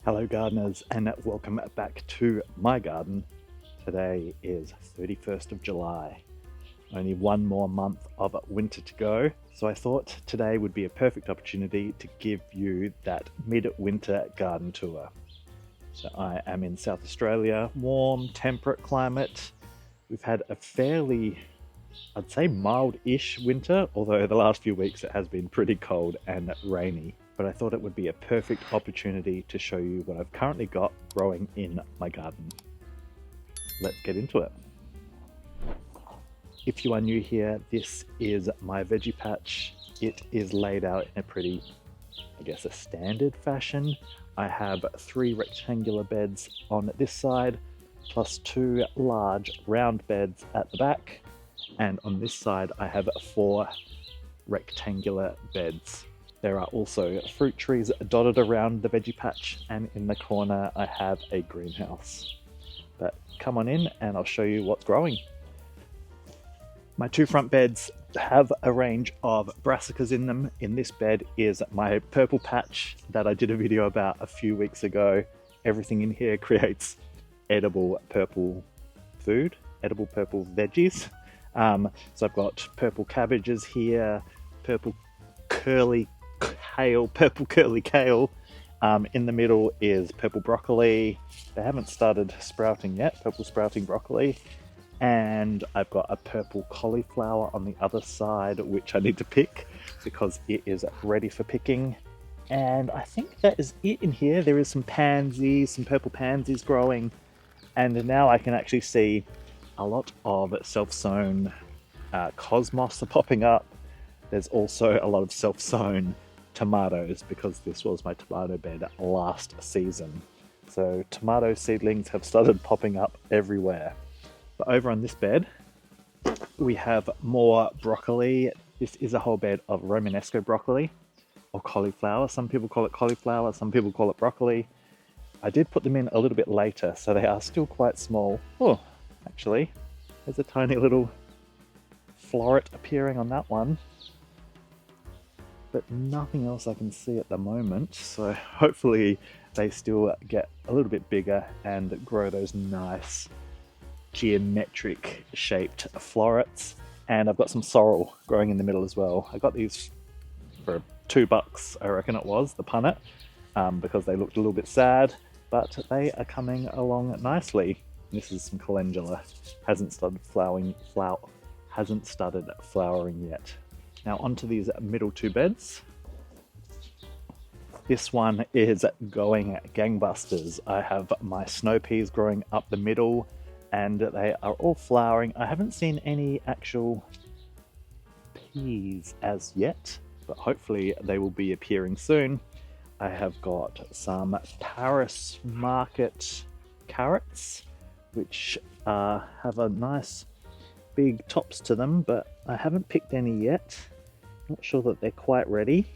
Hello gardeners, and welcome back to my garden. Today is 31st of July. Only one more month of winter to go, so I thought today would be a perfect opportunity to give you that midwinter garden tour. So I am in South Australia, warm, temperate climate. We've had a fairly, I'd say, mild-ish winter, although the last few weeks it has been pretty cold and rainy. But I thought it would be a perfect opportunity to show you what I've currently got growing in my garden. Let's get into it. If you are new here, this is my veggie patch. It is laid out in a pretty, I guess, a standard fashion. I have 3 rectangular beds on this side, plus 2 large round beds at the back. And on this side, I have 4 rectangular beds. There are also fruit trees dotted around the veggie patch, and in the corner I have a greenhouse. But come on in and I'll show you what's growing. My 2 front beds have a range of brassicas in them. In this bed is my purple patch that I did a video about a few weeks ago. Everything in here creates edible purple food, edible purple veggies. So I've got purple cabbages here, purple curly kale. In the middle is purple broccoli. They haven't started sprouting yet, purple sprouting broccoli. And I've got a purple cauliflower on the other side, which I need to pick because it is ready for picking. And I think that is it in here. There is some pansies, some purple pansies growing. And now I can actually see a lot of self-sown cosmos are popping up. There's also a lot of self-sown tomatoes because this was my tomato bed last season. So tomato seedlings have started popping up everywhere. But over on this bed, we have more broccoli. This is a whole bed of Romanesco broccoli or cauliflower. Some people call it cauliflower, some people call it broccoli. I did put them in a little bit later, so they are still quite small. Oh, actually, there's a tiny little floret appearing on that one. But nothing else I can see at the moment, so hopefully they still get a little bit bigger and grow those nice geometric shaped florets. And I've got some sorrel growing in the middle as well. I got these for $2, I reckon it was, the punnet, because they looked a little bit sad, but they are coming along nicely. This is some calendula, hasn't started flowering yet. Now onto these middle 2 beds. This one is going gangbusters. I have my snow peas growing up the middle and they are all flowering. I haven't seen any actual peas as yet, but hopefully they will be appearing soon. I have got some Paris market carrots, which have a nice big tops to them, but I haven't picked any yet. Not sure that they're quite ready.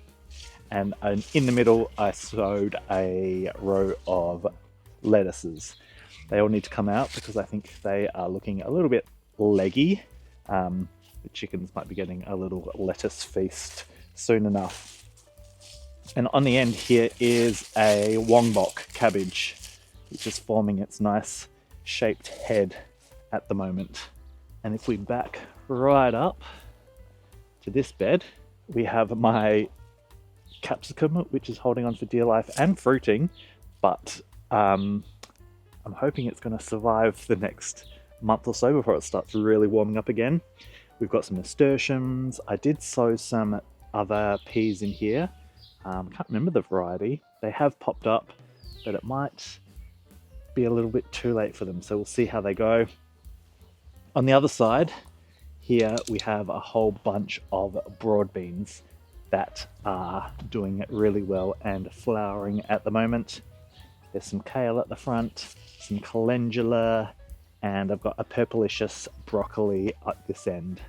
And in the middle, I sowed a row of lettuces. They all need to come out because I think they are looking a little bit leggy. The chickens might be getting a little lettuce feast soon enough. And on the end here is a wongbok cabbage, which is forming its nice shaped head at the moment. And if we back right up to this bed, we have my capsicum, which is holding on for dear life and fruiting, but I'm hoping it's going to survive the next month or so before it starts really warming up again. We've got some nasturtiums. I did sow some other peas in here. Can't remember the variety. They have popped up, but it might be a little bit too late for them, so we'll see how they go. On the other side, here we have a whole bunch of broad beans that are doing really well and flowering at the moment. There's some kale at the front, some calendula, and I've got a purplicious broccoli at this end.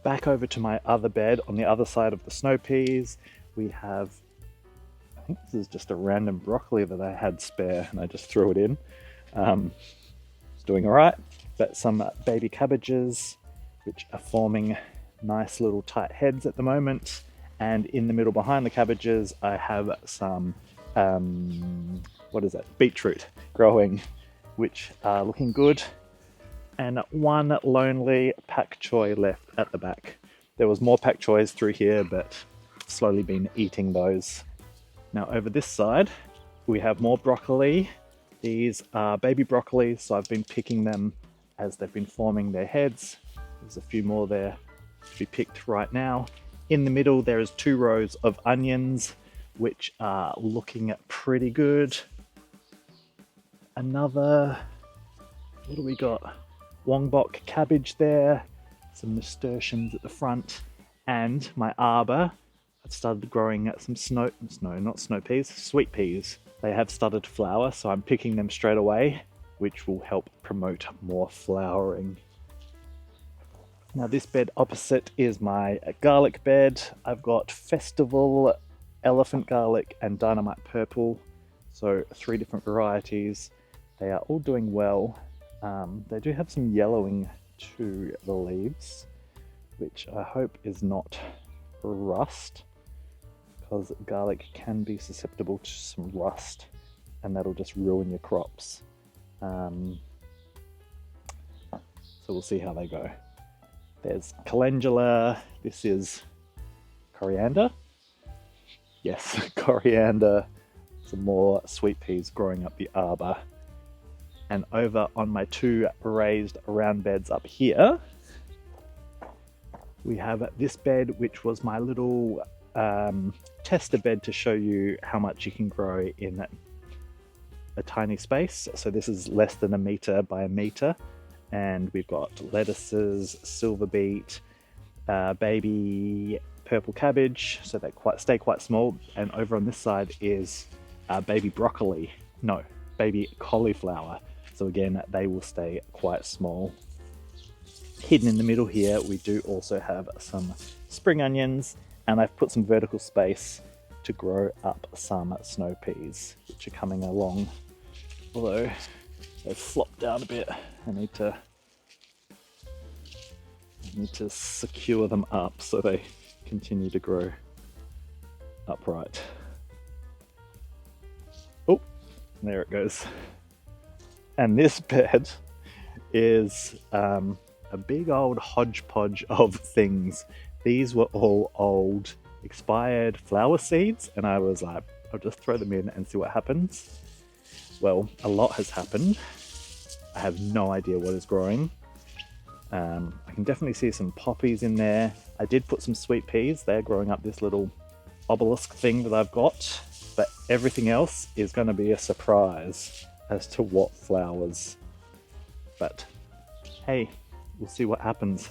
Back over to my other bed on the other side of the snow peas, we have, I think this is just a random broccoli that I had spare and I just threw it in. It's doing all right. But some baby cabbages, which are forming nice little tight heads at the moment. And in the middle behind the cabbages, I have some what is it? Beetroot growing, which are looking good. And one lonely pak choi left at the back. There was more pak choys through here, but I've slowly been eating those. Now over this side, we have more broccoli. These are baby broccoli, so I've been picking them as they've been forming their heads. There's a few more there to be picked right now. In the middle, there is 2 rows of onions, which are looking pretty good. Another, what do we got? Wongbok cabbage there, some nasturtiums at the front, and my arbor. I've started growing some sweet peas. They have started to flower, so I'm picking them straight away, which will help promote more flowering. Now this bed opposite is my garlic bed. I've got Festival, Elephant Garlic, and Dynamite Purple, so 3 different varieties. They are all doing well. They do have some yellowing to the leaves, which I hope is not rust, because garlic can be susceptible to some rust, and that'll just ruin your crops. So we'll see how they go. There's calendula. This is coriander. Yes, coriander. Some more sweet peas growing up the arbor. And over on my 2 raised round beds up here, we have this bed, which was my little tester bed to show you how much you can grow in a tiny space. So this is less than 1 meter by 1 meter. And we've got lettuces, silver beet, baby purple cabbage, so they stay quite small. And over on this side is baby broccoli. No, baby cauliflower. So again, they will stay quite small. Hidden in the middle here, we do also have some spring onions, and I've put some vertical space to grow up some snow peas, which are coming along. Although they've flopped down a bit, I need to secure them up so they continue to grow upright. Oh, there it goes. And this bed is a big old hodgepodge of things. These were all old expired flower seeds, and I was like, I'll just throw them in and see what happens. Well, a lot has happened. I have no idea what is growing. I can definitely see some poppies in there. I did put some sweet peas. They're growing up this little obelisk thing that I've got, but everything else is going to be a surprise as to what flowers. But hey, we'll see what happens.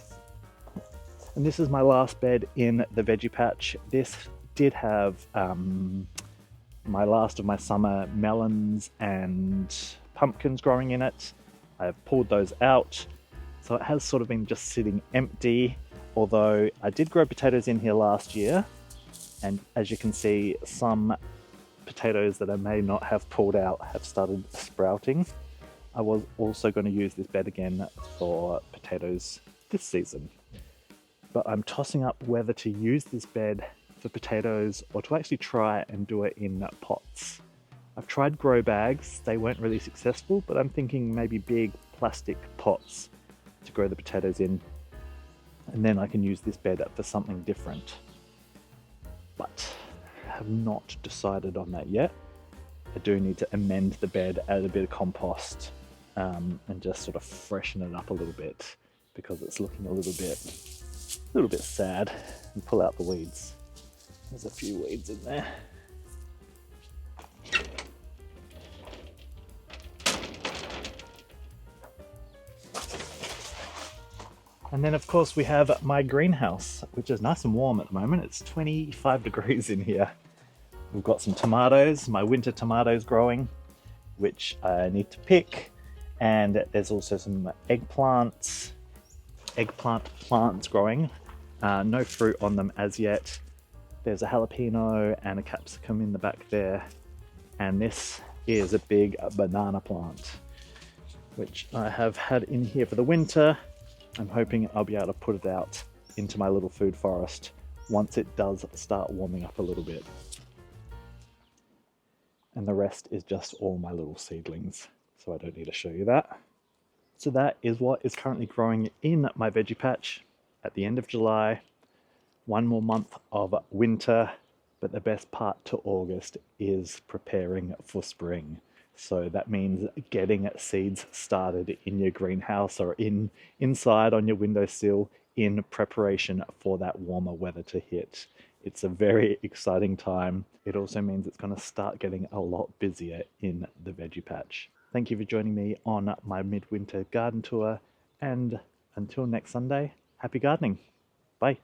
And this is my last bed in the veggie patch. This did have my last of my summer melons and pumpkins growing in it. I've pulled those out, so it has sort of been just sitting empty, although I did grow potatoes in here last year, and as you can see, some potatoes that I may not have pulled out have started sprouting. I was also going to use this bed again for potatoes this season, but I'm tossing up whether to use this bed for potatoes or to actually try and do it in pots. I've tried grow bags, they weren't really successful, but I'm thinking maybe big plastic pots to grow the potatoes in, and then I can use this bed for something different. But I have not decided on that yet. I do need to amend the bed, add a bit of compost, and just sort of freshen it up a little bit, because it's looking a little bit sad. And pull out the weeds. There's a few weeds in there. And then of course we have my greenhouse, which is nice and warm at the moment. It's 25 degrees in here. We've got some tomatoes, my winter tomatoes growing, which I need to pick. And there's also some eggplant plants growing. No fruit on them as yet. There's a jalapeno and a capsicum in the back there. And this is a big banana plant, which I have had in here for the winter. I'm hoping I'll be able to put it out into my little food forest once it does start warming up a little bit. and the rest is just all my little seedlings, so I don't need to show you that. So that is what is currently growing in my veggie patch at the end of July. One more month of winter, but the best part to August is preparing for spring. So that means getting seeds started in your greenhouse or inside on your windowsill in preparation for that warmer weather to hit. It's a very exciting time. It also means it's going to start getting a lot busier in the veggie patch. Thank you for joining me on my midwinter garden tour, and until next Sunday, happy gardening. Bye.